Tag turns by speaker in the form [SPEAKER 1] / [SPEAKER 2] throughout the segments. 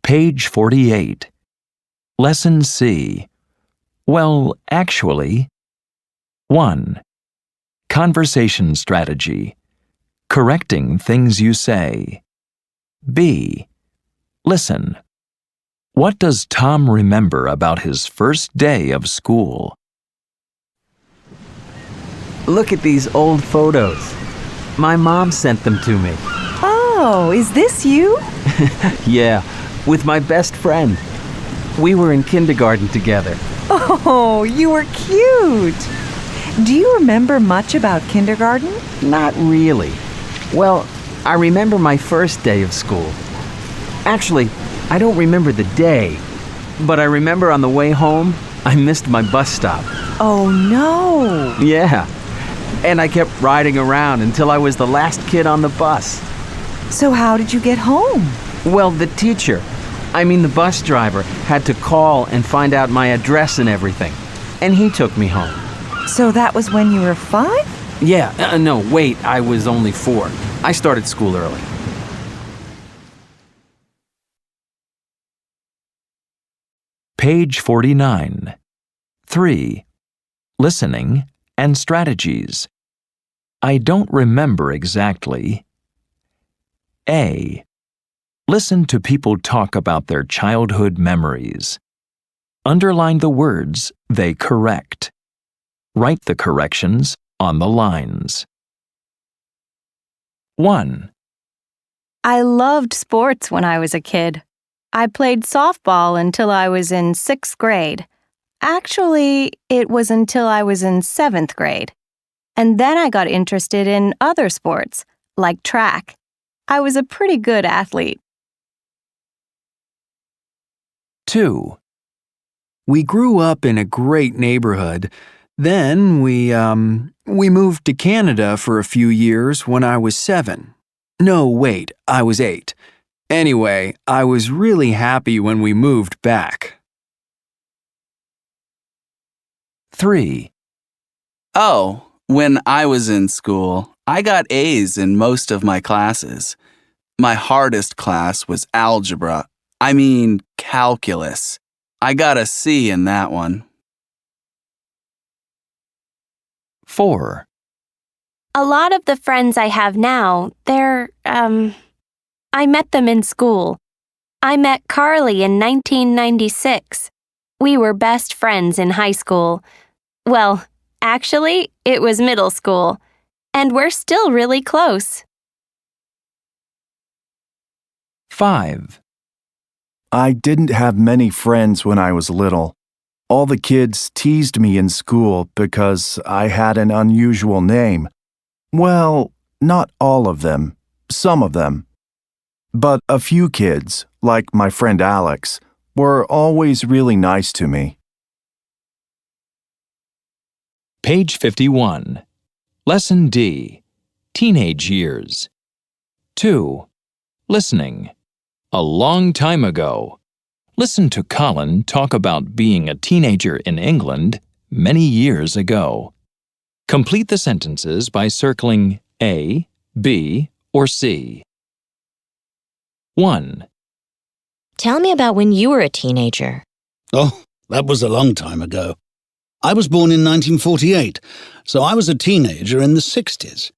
[SPEAKER 1] Page 48. Lesson C. Well, actually. 1. Conversation strategy. Correcting things you say. B. Listen. What does Tom remember about his first day of school?
[SPEAKER 2] Look at these old photos. My mom sent them to me.
[SPEAKER 3] Oh, is this you?
[SPEAKER 2] Yeah, with my best friend. We were in kindergarten together.
[SPEAKER 3] Oh, you were cute. Do you remember much about kindergarten?
[SPEAKER 2] Not really. Well, I remember my first day of school. Actually, I don't remember the day, but I remember on the way home, I missed my bus stop.
[SPEAKER 3] Oh, no.
[SPEAKER 2] Yeah, and I kept riding around until I was the last kid on the bus.
[SPEAKER 3] So how did you get home?
[SPEAKER 2] Well, the bus driver, had to call and find out my address and everything, and he took me home.
[SPEAKER 3] So that was when you were 5?
[SPEAKER 2] Yeah, no, wait, I was only 4. I started school early.
[SPEAKER 1] Page 49. 3. Listening and strategies. I don't remember exactly. A. Listen to people talk about their childhood memories. Underline the words they correct. Write the corrections on the lines. 1.
[SPEAKER 4] I loved sports when I was a kid. I played softball until I was in 6th grade. Actually, it was until I was in 7th grade. And then I got interested in other sports, like track. I was a pretty good athlete.
[SPEAKER 1] 2.
[SPEAKER 5] We grew up in a great neighborhood. Then we moved to Canada for a few years when I was 7. No, wait, I was 8. Anyway, I was really happy when we moved back.
[SPEAKER 1] 3.
[SPEAKER 6] Oh, when I was in school, I got A's in most of my classes. My hardest class was algebra. Calculus. I got a C in that one.
[SPEAKER 1] 4.
[SPEAKER 4] A lot of the friends I have now, I met them in school. I met Carly in 1996. We were best friends in high school. Well, actually, it was middle school. And we're still really close.
[SPEAKER 1] 5.
[SPEAKER 7] I didn't have many friends when I was little. All the kids teased me in school because I had an unusual name. Well, not all of them, some of them. But a few kids, like my friend Alex, were always really nice to me.
[SPEAKER 1] Page 51. Lesson D. Teenage years. 2. Listening. A long time ago. Listen to Colin talk about being a teenager in England many years ago. Complete the sentences by circling A, B, or C. 1.
[SPEAKER 8] Tell me about when you were a teenager.
[SPEAKER 9] Oh, that was a long time ago. I was born in 1948, so I was a teenager in the 60s.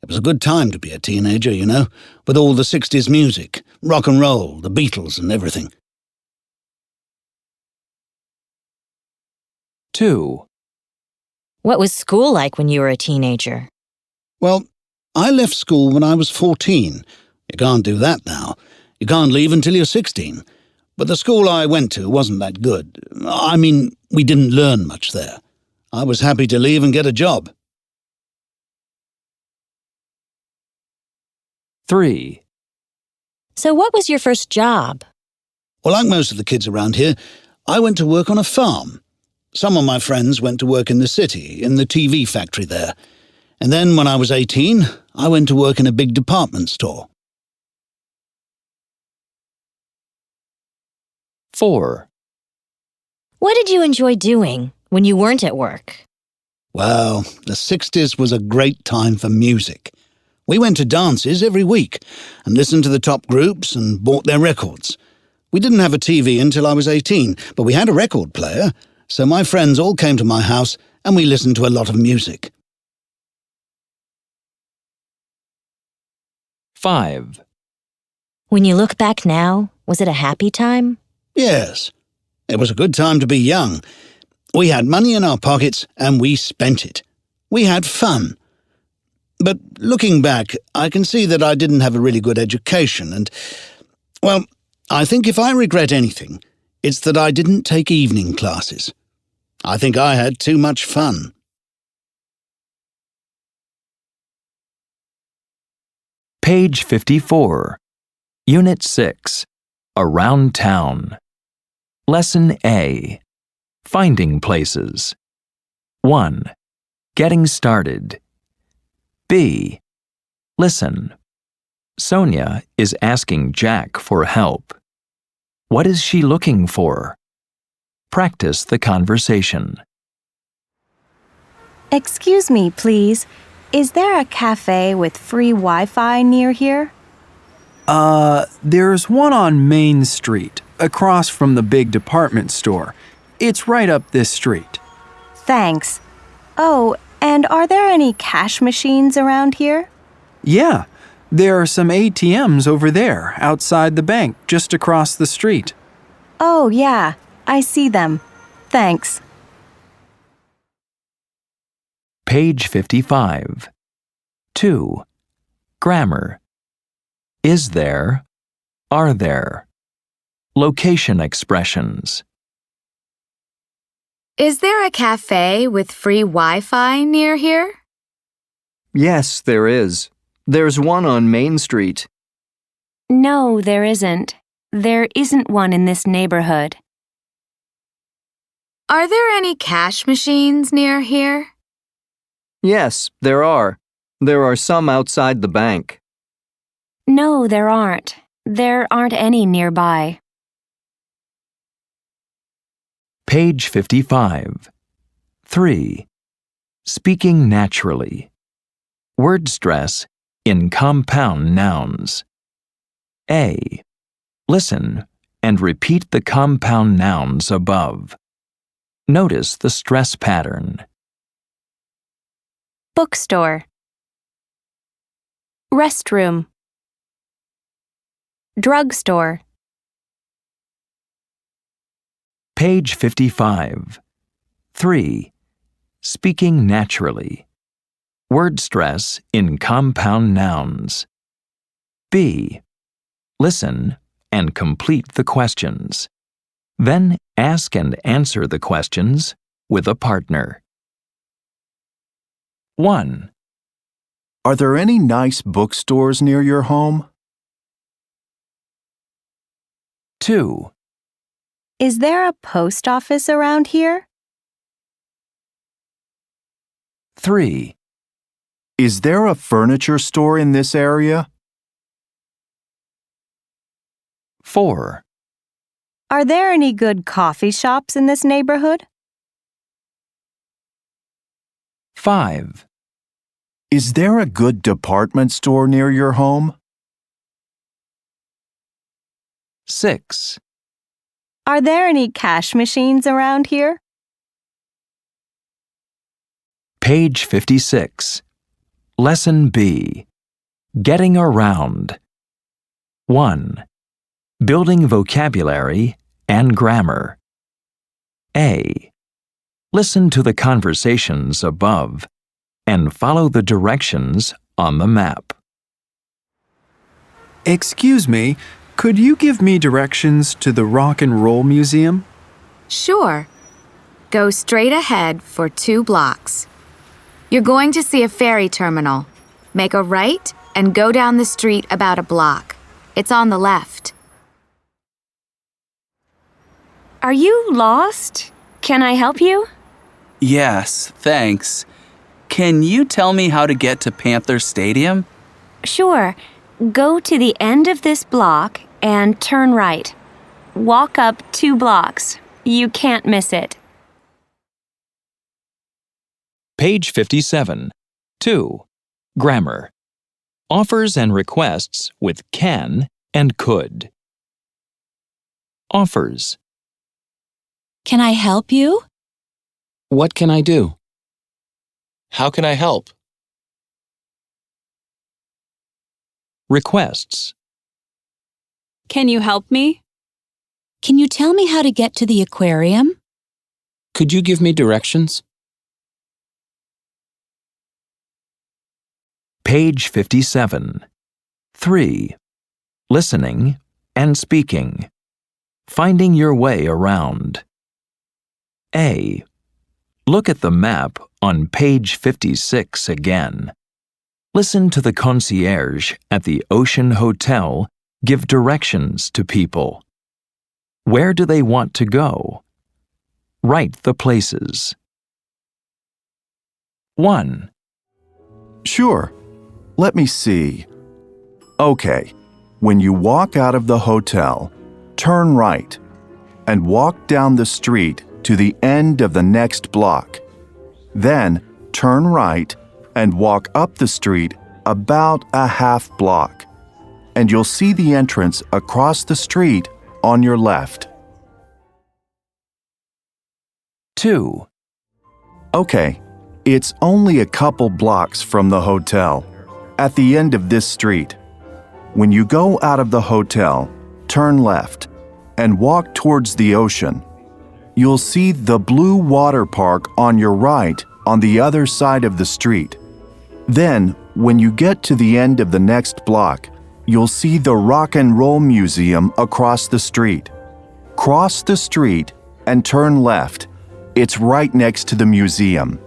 [SPEAKER 9] It was a good time to be a teenager, you know, with all the 60s music, rock and roll, the Beatles and everything.
[SPEAKER 1] 2.
[SPEAKER 8] What was school like when you were a teenager?
[SPEAKER 9] Well, I left school when I was 14. You can't do that now. You can't leave until you're 16. But the school I went to wasn't that good. We didn't learn much there. I was happy to leave and get a job.
[SPEAKER 1] 3.
[SPEAKER 8] So what was your first job?
[SPEAKER 9] Well, like most of the kids around here, I went to work on a farm. Some of my friends went to work in the city, in the TV factory there. And then when I was 18, I went to work in a big department store.
[SPEAKER 1] 4.
[SPEAKER 8] What did you enjoy doing when you weren't at work?
[SPEAKER 9] Well, the 60s was a great time for music. We went to dances every week and listened to the top groups and bought their records. We didn't have a TV until I was 18, but we had a record player, so my friends all came to my house and we listened to a lot of music.
[SPEAKER 1] 5.
[SPEAKER 8] When you look back now, was it a happy time?
[SPEAKER 9] Yes, it was a good time to be young. We had money in our pockets and we spent it. We had fun. But looking back, I can see that I didn't have a really good education and, well, I think if I regret anything, it's that I didn't take evening classes. I think I had too much fun.
[SPEAKER 1] Page 54. Unit 6. Around Town. Lesson A. Finding Places. 1. Getting Started. B. Listen. Sonia is asking Jack for help. What is she looking for? Practice the conversation.
[SPEAKER 4] Excuse me, please. Is there a cafe with free Wi-Fi near here?
[SPEAKER 5] There's one on Main Street, across from the big department store. It's right up this street.
[SPEAKER 4] Thanks. Oh, and are there any cash machines around here?
[SPEAKER 5] Yeah, there are some ATMs over there, outside the bank, just across the street.
[SPEAKER 4] Oh, yeah. I see them. Thanks.
[SPEAKER 1] Page 55. 2. Grammar. Is there? Are there? Location expressions.
[SPEAKER 10] Is there a cafe with free Wi-Fi near here?
[SPEAKER 2] Yes, there is. There's one on Main Street.
[SPEAKER 10] No, there isn't. There isn't one in this neighborhood. Are there any cash machines near here?
[SPEAKER 2] Yes, there are. There are some outside the bank.
[SPEAKER 10] No, there aren't. There aren't any nearby.
[SPEAKER 1] Page 55. 3. Speaking naturally. Word stress in compound nouns. A. Listen and repeat the compound nouns above. Notice the stress pattern.
[SPEAKER 10] Bookstore. Restroom. Drugstore.
[SPEAKER 1] Page 55. 3. Speaking naturally. Word stress in compound nouns. B. Listen and complete the questions. Then ask and answer the questions with a partner. 1.
[SPEAKER 7] Are there any nice bookstores near your home?
[SPEAKER 1] 2.
[SPEAKER 4] Is there a post office around here?
[SPEAKER 1] 3.
[SPEAKER 7] Is there a furniture store in this area?
[SPEAKER 1] 4.
[SPEAKER 4] Are there any good coffee shops in this neighborhood?
[SPEAKER 1] 5.
[SPEAKER 7] Is there a good department store near your home?
[SPEAKER 1] 6.
[SPEAKER 4] Are there any cash machines around here?
[SPEAKER 1] Page 56. Lesson B. Getting around. 1. Building vocabulary and grammar. A. Listen to the conversations above and follow the directions on the map.
[SPEAKER 5] Excuse me, could you give me directions to the Rock and Roll Museum?
[SPEAKER 10] Sure. Go straight ahead for 2 blocks. You're going to see a ferry terminal. Make a right and go down the street about a block. It's on the left. Are you lost? Can I help you?
[SPEAKER 6] Yes, thanks. Can you tell me how to get to Panther Stadium?
[SPEAKER 10] Sure. Go to the end of this block and turn right. Walk up 2 blocks. You can't miss it.
[SPEAKER 1] Page 57. 2. Grammar. Offers and requests with can and could. offers.
[SPEAKER 8] Can I help you?
[SPEAKER 11] What can I do? How can I help?
[SPEAKER 1] Requests.
[SPEAKER 12] Can you help me?
[SPEAKER 8] Can you tell me how to get to the aquarium?
[SPEAKER 11] Could you give me directions?
[SPEAKER 1] Page 57. 3. Listening and speaking. Finding your way around. A. Look at the map on page 56 again. Listen to the concierge at the Ocean Hotel give directions to people. Where do they want to go? Write the places. 1.
[SPEAKER 7] Sure. Let me see. Okay. When you walk out of the hotel, turn right and walk down the street to the end of the next block. Then turn right and walk up the street about a half block, and you'll see the entrance across the street on your left.
[SPEAKER 1] 2.
[SPEAKER 7] Okay, it's only a couple blocks from the hotel, at the end of this street. When you go out of the hotel, turn left and walk towards the ocean. You'll see the Blue Water Park on your right on the other side of the street. Then, when you get to the end of the next block, you'll see the Rock and Roll Museum across the street. Cross the street and turn left. It's right next to the museum.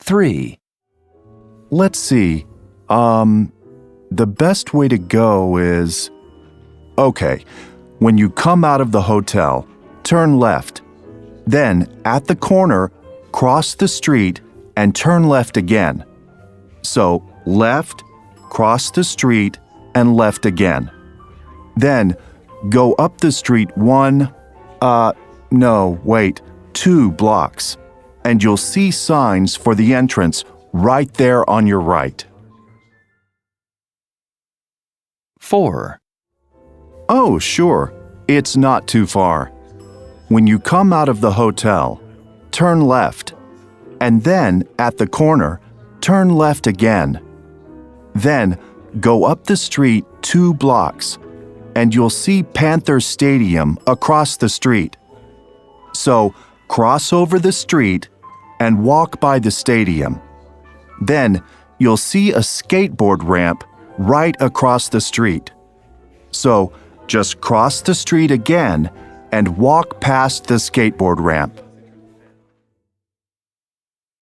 [SPEAKER 1] 3.
[SPEAKER 7] Let's see. The best way to go is... Okay, when you come out of the hotel, turn left. Then, at the corner, cross the street and turn left again. So, left, cross the street, and left again. Then, go up the street 2 blocks, and you'll see signs for the entrance right there on your right.
[SPEAKER 1] 4.
[SPEAKER 7] Oh, sure. It's not too far. When you come out of the hotel, turn left, and then at the corner, turn left again. Then go up the street 2 blocks, and you'll see Panther Stadium across the street. So cross over the street and walk by the stadium. Then you'll see a skateboard ramp right across the street. So just cross the street again and walk past the skateboard ramp.